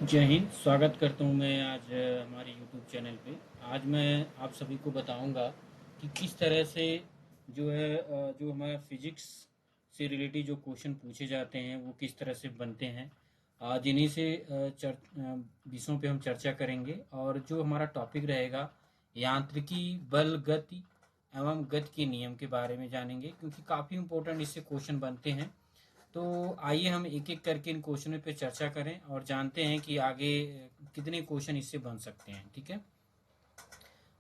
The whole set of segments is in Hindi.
जय हिंद। स्वागत करता हूँ मैं आज हमारे यूट्यूब चैनल पे। आज मैं आप सभी को बताऊंगा कि किस तरह से जो हमारा फिजिक्स से रिलेटेड जो क्वेश्चन पूछे जाते हैं वो किस तरह से बनते हैं। आज इन्हीं से विषयों पे हम चर्चा करेंगे और जो हमारा टॉपिक रहेगा यांत्रिकी, बल, गति एवं गति के नियम के बारे में जानेंगे, क्योंकि काफ़ी इम्पोर्टेंट इससे क्वेश्चन बनते हैं। तो आइए हम एक एक करके इन क्वेश्चनों पे चर्चा करें और जानते हैं कि आगे कितने क्वेश्चन इससे बन सकते हैं। ठीक है।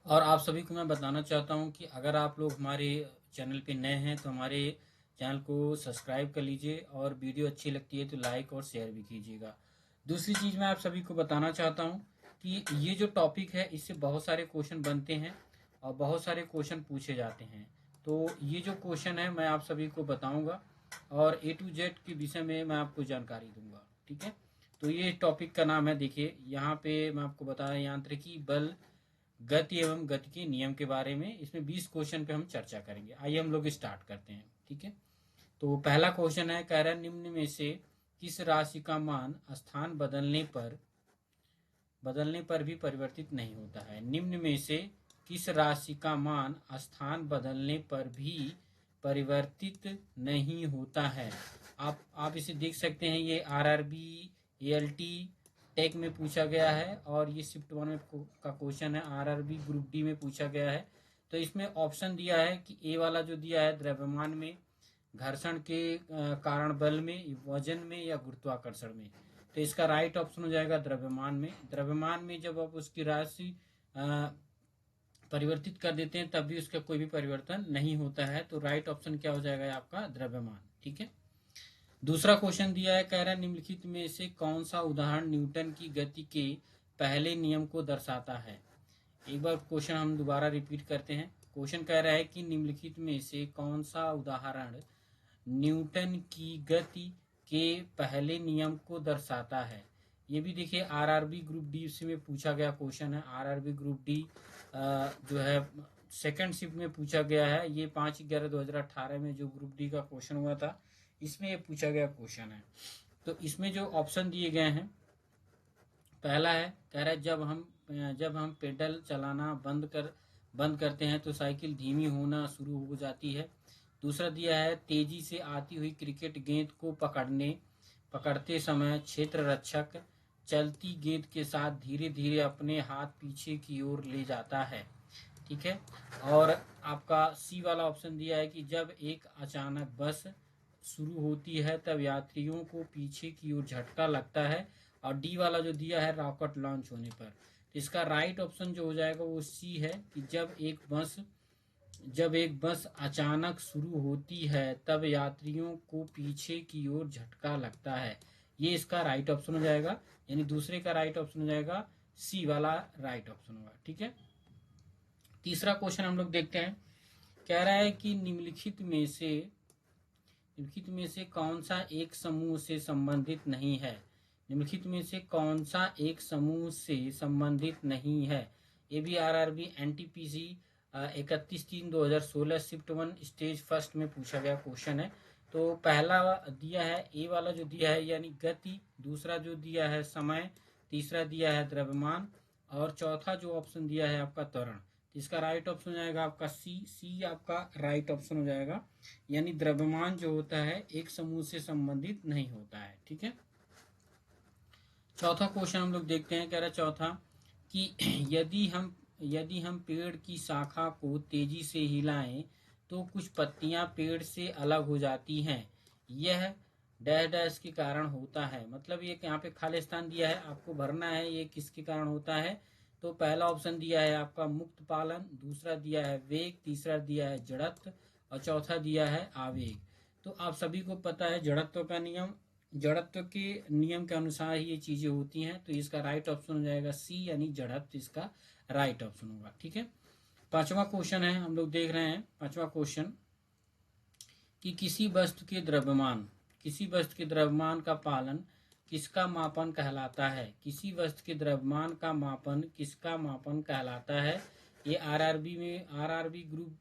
और आप सभी को मैं बताना चाहता हूं कि अगर आप लोग हमारे चैनल पे नए हैं तो हमारे चैनल को सब्सक्राइब कर लीजिए और वीडियो अच्छी लगती है तो लाइक और शेयर भी कीजिएगा। दूसरी चीज़ मैं आप सभी को बताना चाहता हूं कि ये जो टॉपिक है इससे बहुत सारे क्वेश्चन बनते हैं और बहुत सारे क्वेश्चन पूछे जाते हैं। तो ये जो क्वेश्चन है मैं आप सभी को बताऊंगा और A to Z के विषय में मैं आपको जानकारी दूंगा। ठीक है। तो ये टॉपिक का नाम है, देखिए यहाँ पे मैं आपको बताया, यांत्रिकी, बल, गति एवं गति के नियम के बारे में। इसमें 20 क्वेश्चन पे हम चर्चा करेंगे। आइए हम लोग स्टार्ट करते हैं। ठीक है। तो पहला क्वेश्चन है, कह रहा है निम्न में से किस राशि का मान स्थान बदलने पर भी परिवर्तित नहीं होता है। निम्न में से किस राशि का मान स्थान बदलने पर भी परिवर्तित नहीं होता है। आप इसे देख सकते हैं, ये आरआरबी, एएलटी, टेक में पूछा गया है और ये शिफ्ट वन में का क्वेश्चन है, आरआरबी ग्रुप डी में पूछा गया है। तो इसमें ऑप्शन दिया है कि ए वाला जो दिया है द्रव्यमान में, घर्षण के कारण बल में, वजन में या गुरुत्वाकर्षण में। तो इसका राइट ऑप्शन हो जाएगा द्रव्यमान में। द्रव्यमान में जब आप उसकी राशि परिवर्तित कर देते हैं तब भी उसका कोई भी परिवर्तन नहीं होता है। तो राइट ऑप्शन क्या हो जाएगा आपका, द्रव्यमान। ठीक है। दूसरा क्वेश्चन दिया है, कह रहा है निम्नलिखित में से कौन सा उदाहरण न्यूटन की गति के पहले नियम को दर्शाता है। एक बार क्वेश्चन हम दोबारा रिपीट करते हैं। क्वेश्चन कह रहा है कि निम्नलिखित में से कौन सा उदाहरण न्यूटन की गति के पहले नियम को दर्शाता है। ये भी देखिए आरआरबी ग्रुप डी से में पूछा गया क्वेश्चन है। आरआरबी ग्रुप डी जो है सेकंड शिफ्ट में पूछा गया है। ये 5/11/2018 में जो ग्रुप डी का क्वेश्चन हुआ था इसमें ये पूछा गया क्वेश्चन है। तो इसमें जो ऑप्शन दिए गए हैं, पहला है, कह रहा है जब हम पेडल चलाना बंद करते हैं तो साइकिल धीमी होना शुरू हो जाती है। दूसरा दिया है, तेजी से आती हुई क्रिकेट गेंद को पकड़ते समय क्षेत्र रक्षक चलती गेंद के साथ धीरे धीरे अपने हाथ पीछे की ओर ले जाता है। ठीक है। और आपका सी वाला ऑप्शन दिया है कि जब एक अचानक बस शुरू होती है तब यात्रियों को पीछे की ओर झटका लगता है। और डी वाला जो दिया है रॉकेट लॉन्च होने पर। तो इसका राइट ऑप्शन जो हो जाएगा वो सी है कि जब एक बस अचानक शुरू होती है तब यात्रियों को पीछे की ओर झटका लगता है। ये इसका राइट ऑप्शन हो जाएगा, यानी दूसरे का राइट ऑप्शन हो जाएगा, सी वाला राइट ऑप्शन होगा। ठीक है। तीसरा क्वेश्चन हम लोग देखते हैं। कह रहा है कि निम्नलिखित में से कौन सा एक समूह से संबंधित नहीं है। निम्नलिखित में से कौन सा एक समूह से संबंधित नहीं है। ये भी RRB NTPC 31/3/2016 shift one stage first में पूछा गया क्वेश्चन है। तो पहला दिया है ए वाला जो दिया है यानी गति, दूसरा जो दिया है समय, तीसरा दिया है द्रव्यमान और चौथा जो ऑप्शन दिया है आपका त्वरण। तो इसका राइट ऑप्शन हो जाएगा आपका सी आपका राइट ऑप्शन हो जाएगा, यानी द्रव्यमान जो होता है एक समूह से संबंधित नहीं होता है। ठीक है। चौथा क्वेश्चन हम लोग देखते हैं। कह रहा है चौथा कि यदि हम पेड़ की शाखा को तेजी से हिलाएं तो कुछ पत्तियां पेड़ से अलग हो जाती हैं। यह डैश डैश के कारण होता है। मतलब ये यहाँ पे खाली स्थान दिया है, आपको भरना है ये किसके कारण होता है। तो पहला ऑप्शन दिया है आपका मुक्त पालन, दूसरा दिया है वेग, तीसरा दिया है जड़त्व और चौथा दिया है आवेग। तो आप सभी को पता है जड़त्व के नियम के अनुसार ही ये चीजें होती हैं। तो इसका राइट ऑप्शन हो जाएगा सी, यानी जड़त्व इसका राइट ऑप्शन होगा। ठीक है। पांचवा क्वेश्चन है, हम लोग देख रहे हैं पांचवा क्वेश्चन कि किसी वस्तु के द्रव्यमान का पालन किसका मापन कहलाता है। किसी वस्तु के द्रव्यमान का मापन किसका मापन कहलाता है। ये आरआरबी ग्रुप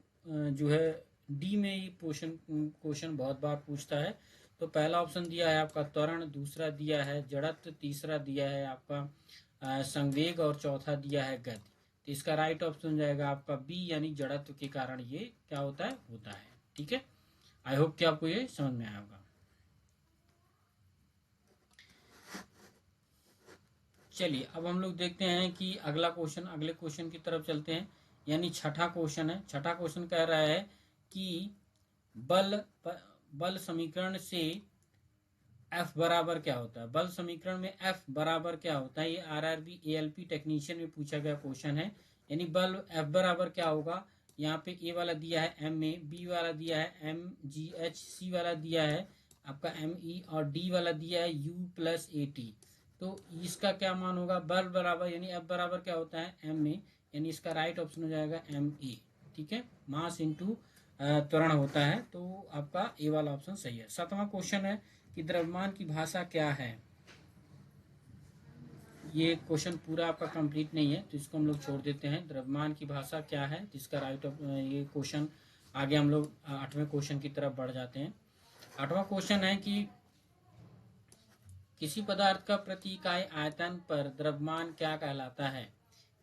जो है डी में ये क्वेश्चन बहुत बार पूछता है। तो पहला ऑप्शन दिया है आपका त्वरण, दूसरा दिया है जड़त्व, तीसरा दिया है आपका संवेग और चौथा दिया है गति। तो इसका राइट ऑप्शन हो जाएगा आपका बी, यानी जड़त्व के कारण ये क्या होता है। ठीक है, आई होप कि आपको ये समझ में आया होगा। चलिए अब हम लोग देखते हैं कि अगले क्वेश्चन की तरफ चलते हैं, यानी छठा क्वेश्चन है। छठा क्वेश्चन कह रहा है कि बल समीकरण से F बराबर क्या होता है। बल समीकरण में F बराबर क्या होता है, ये आरआरबी एएलपी टेक्नीशियन में पूछा गया क्वेश्चन है। यानी बल F बराबर क्या होगा, यहाँ पे ए वाला दिया है एम ए, बी वाला दिया है एम जी एच, सी वाला दिया है आपका एम ई और डी वाला दिया है यू प्लस ए टी। तो इसका क्या मान होगा, बल बराबर यानी F बराबर क्या होता है एम ए, यानी इसका राइट ऑप्शन हो जाएगा एम ए। ठीक है, मास इंटू त्वरण होता है, तो आपका ए वाला ऑप्शन सही है। सातवां क्वेश्चन है कि द्रव्यमान की भाषा क्या है। ये क्वेश्चन पूरा आपका कंप्लीट नहीं है, तो इसको हम लोग छोड़ देते हैं। द्रव्यमान की भाषा क्या है, जिसका राइट ऑफ ये क्वेश्चन आगे हम लोग 8वें क्वेश्चन की तरफ बढ़ जाते हैं। 8वां क्वेश्चन है कि किसी पदार्थ का प्रति इकाई आयतन पर द्रव्यमान क्या कहलाता है।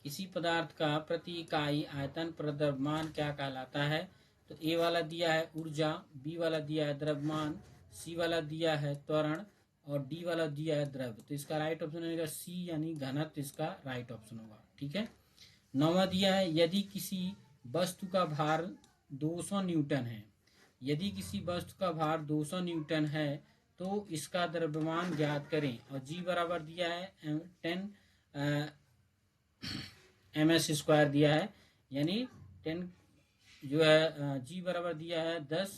किसी पदार्थ का प्रति इकाई आयतन पर द्रव्यमान क्या कहलाता है। तो ए वाला दिया है ऊर्जा, बी वाला दिया है द्रव्यमान, सी वाला दिया है त्वरण और डी वाला दिया है द्रव्य। तो इसका राइट ऑप्शन होगा सी, यानी घनत्व इसका राइट ऑप्शन होगा। ठीक है, 9वां दिया है यदि किसी वस्तु का भार 200 न्यूटन है। यदि किसी वस्तु का भार 200 न्यूटन है तो इसका द्रव्यमान ज्ञात करें। और जी बराबर दिया है 10 ms² दिया है, यानी 10 जो है जी बराबर दिया है 10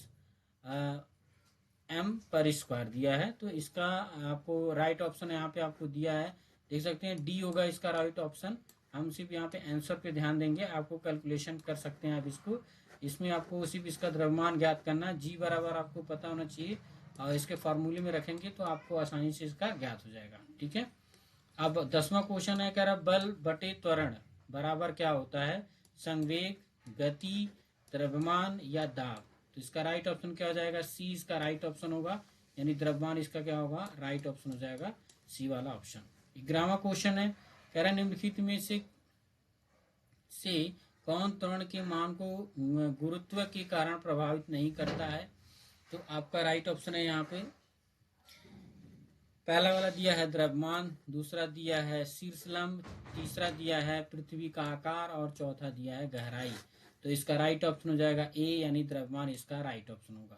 m/² दिया है। तो इसका आपको राइट ऑप्शन यहाँ पे आपको दिया है, देख सकते हैं डी होगा इसका राइट ऑप्शन। हम सिर्फ यहाँ पे आंसर पे ध्यान देंगे, आपको कैलकुलेशन कर सकते हैं आप इसको। इसमें आपको सिर्फ इसका द्रव्यमान ज्ञात करना है, जी बराबर आपको पता होना चाहिए और इसके फार्मूले में रखेंगे तो आपको आसानी से इसका ज्ञात हो जाएगा। ठीक है, अब 10वां क्वेश्चन है, कह रहा बल बटे त्वरण बराबर क्या होता है, संवेग, गति, द्रव्यमान या दाब। तो इसका राइट ऑप्शन क्या हो जाएगा, सी इसका राइट ऑप्शन होगा, यानी द्रव्यमान इसका क्या होगा, राइट ऑप्शन हो जाएगा सी वाला ऑप्शन। 11वां क्वेश्चन है, कह रहा निम्नलिखित में से कौन त्वरण के मान को गुरुत्व के कारण प्रभावित नहीं करता है। तो आपका राइट ऑप्शन है यहाँ पे पहला वाला दिया है द्रव्यमान, दूसरा दिया है शीर्षलंब, तीसरा दिया है पृथ्वी का आकार और चौथा दिया है गहराई। तो इसका राइट ऑप्शन हो जाएगा ए, यानी द्रव्यमान इसका राइट ऑप्शन होगा।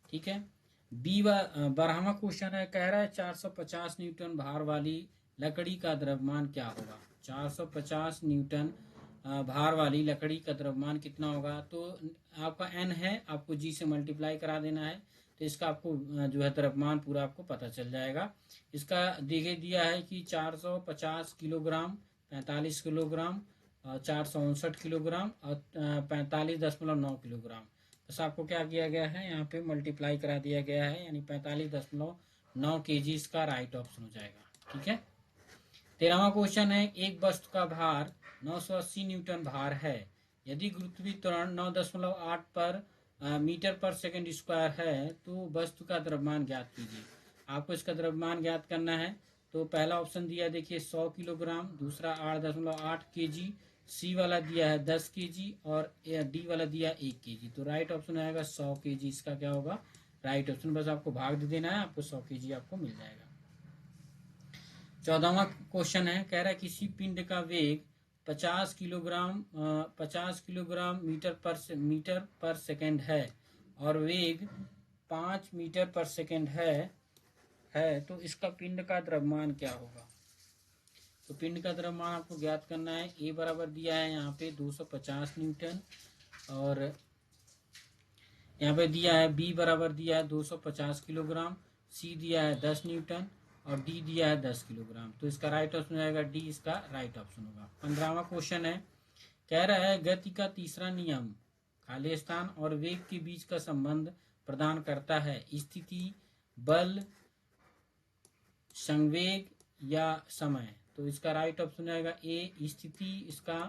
ठीक है, 12वां क्वेश्चन है, कह रहा है 450 न्यूटन भार वाली लकड़ी का द्रव्यमान क्या होगा। 450 न्यूटन भार वाली लकड़ी का द्रव्यमान कितना होगा। तो आपका एन है, आपको जी से मल्टीप्लाई करा देना है, तो इसका आपको जो है द्रव्यमान पूरा आपको पता चल जाएगा। इसका देखिए दिया है कि 450 किलोग्राम, 45 किलोग्राम, 459 किलोग्राम और 45.9 किलोग्राम। बस आपको क्या किया गया है, यहाँ पे मल्टीप्लाई करा दिया गया है, यानी 45.9 kg इसका राइट ऑप्शन हो जाएगा। ठीक है, 13वां क्वेश्चन है, एक वस्तु का भार 980 न्यूटन भार है। यदि गुरुत्वीय त्वरण 9.8 पर मीटर पर सेकंड स्क्वायर है तो वस्तु का द्रव्यमान ज्ञात कीजिए। आपको इसका द्रव्यमान ज्ञात करना है। तो पहला ऑप्शन दिया देखिए 100 किलोग्राम, दूसरा 8.8 kg, सी वाला दिया है 10 kg और डी वाला दिया 1 kg। तो राइट ऑप्शन आएगा 100 kg, इसका क्या होगा राइट ऑप्शन। बस आपको भाग दे देना है, आपको 100 kg आपको मिल जाएगा। 14वां क्वेश्चन है, कह रहा है किसी पिंड का वेग 50 किलोग्राम मीटर पर सेकंड है और वेग 5 मीटर पर सेकंड है तो इसका पिंड का द्रव्यमान क्या होगा। तो पिंड का द्रव्यमान आपको ज्ञात करना है। ए बराबर दिया है यहाँ पे 250 न्यूटन और यहाँ पे दिया है बी बराबर दिया है 250 किलोग्राम, सी दिया है 10 न्यूटन और डी दिया है 10 किलोग्राम। तो इसका राइट ऑप्शन हो जाएगा डी, इसका राइट ऑप्शन होगा। 15वां क्वेश्चन है, कह रहा है गति का तीसरा नियम खाली स्थान और वेग के बीच का संबंध प्रदान करता है। स्थिति, बल, संवेग या समय। तो इसका राइट ऑप्शन आएगा ए, स्थिति इसका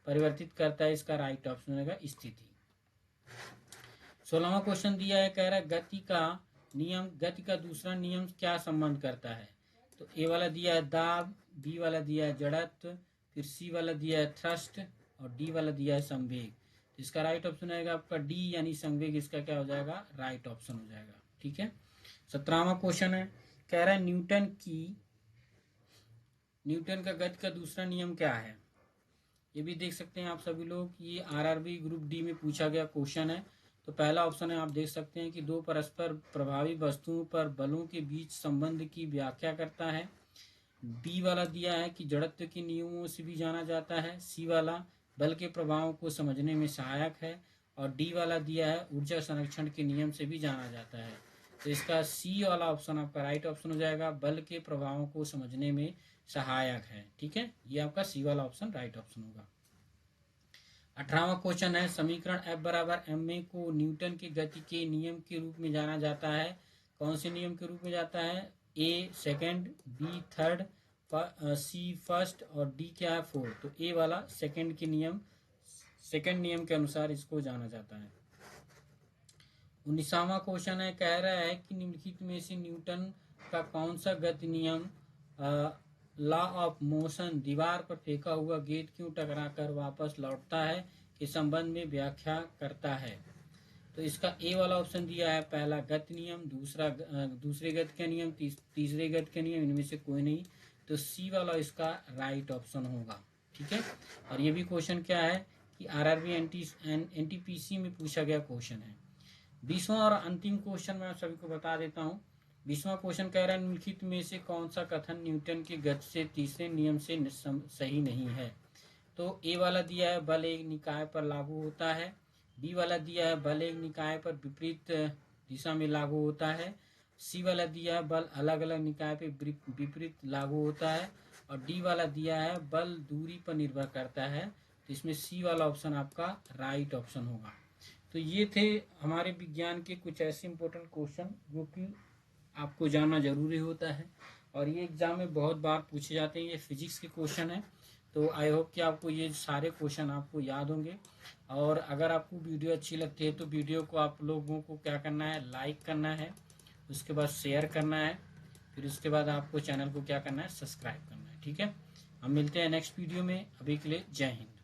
परिवर्तित करता है, इसका राइट ऑप्शन आएगा स्थिति। 16वां क्वेश्चन दिया है, कह रहा है गति का नियम गति का दूसरा नियम क्या संबंध करता है? तो ए वाला दिया है दाब, बी वाला दिया है जड़त्व, फिर सी वाला दिया है थ्रस्ट और डी वाला दिया है संवेग। तो इसका राइट ऑप्शन आएगा आपका डी यानी संवेग, इसका क्या हो जाएगा? राइट ऑप्शन हो जाएगा। ठीक है। 17वां क्वेश्चन है, कह रहा है न्यूटन का गति का दूसरा नियम क्या है? ये भी देख सकते हैं आप सभी लोग, ये आरआरबी ग्रुप डी में पूछा गया क्वेश्चन है। तो पहला ऑप्शन है, आप देख सकते हैं कि दो परस्पर प्रभावी वस्तुओं पर बलों के बीच संबंध की व्याख्या करता है। बी वाला दिया है कि जड़त्व के नियमों से भी जाना जाता है। सी वाला बल के प्रभावों को समझने में सहायक है। और डी वाला दिया है ऊर्जा संरक्षण के नियम से भी जाना जाता है। तो इसका सी वाला ऑप्शन आपका राइट ऑप्शन हो जाएगा, बल के प्रभावों को समझने में सहायक है। ठीक है, ये आपका सी वाला ऑप्शन राइट ऑप्शन होगा। 18वां क्वेश्चन है, समीकरण F बराबर ma को न्यूटन के गति के नियम के रूप में जाना जाता है। कौन से नियम के रूप में जाता है? ए सेकंड, बी थर्ड, सी फर्स्ट और डी क्या है? फोर्थ। तो ए वाला सेकंड नियम के अनुसार इसको जाना जाता है। 19वां क्वेश्चन है, कह रहा है कि निम्नलिखित में से न्यूटन का कौन सा गति नियम लॉ ऑफ मोशन दीवार पर फेंका हुआ गेंद क्यों टकराकर वापस लौटता है के संबंध में व्याख्या करता है? तो इसका ए वाला ऑप्शन दिया है, पहला गति नियम, दूसरे गति का नियम, तीसरे गति का नियम, इनमें से कोई नहीं। तो सी वाला इसका राइट ऑप्शन होगा। ठीक है। और ये भी क्वेश्चन क्या है कि आरआरबी एनटीपीसी में पूछा गया क्वेश्चन है। 20वां और अंतिम क्वेश्चन मैं आप सभी को बता देता हूँ। 20वां क्वेश्चन कह रहा है, निम्नलिखित में से कौन सा कथन न्यूटन के गति से तीसरे नियम से सही नहीं है? तो ए वाला दिया है बल एक निकाय पर लागू होता है। बी वाला दिया है बल एक निकाय पर विपरीत दिशा में लागू होता है। सी वाला दिया है बल अलग अलग निकाय पर विपरीत लागू होता है। और डी वाला दिया है बल दूरी पर निर्भर करता है। तो इसमें सी वाला ऑप्शन आपका राइट ऑप्शन होगा। तो ये थे हमारे विज्ञान के कुछ ऐसे इंपॉर्टेंट क्वेश्चन जो कि आपको जानना जरूरी होता है और ये एग्जाम में बहुत बार पूछे जाते हैं। ये फिजिक्स के क्वेश्चन है। तो आई होप कि आपको ये सारे क्वेश्चन आपको याद होंगे। और अगर आपको वीडियो अच्छी लगती है तो वीडियो को आप लोगों को क्या करना है? लाइक करना है, उसके बाद शेयर करना है, फिर उसके बाद आपको चैनल को क्या करना है? सब्सक्राइब करना है। ठीक है, हम मिलते हैं नेक्स्ट वीडियो में। अभी के लिए जय हिंद।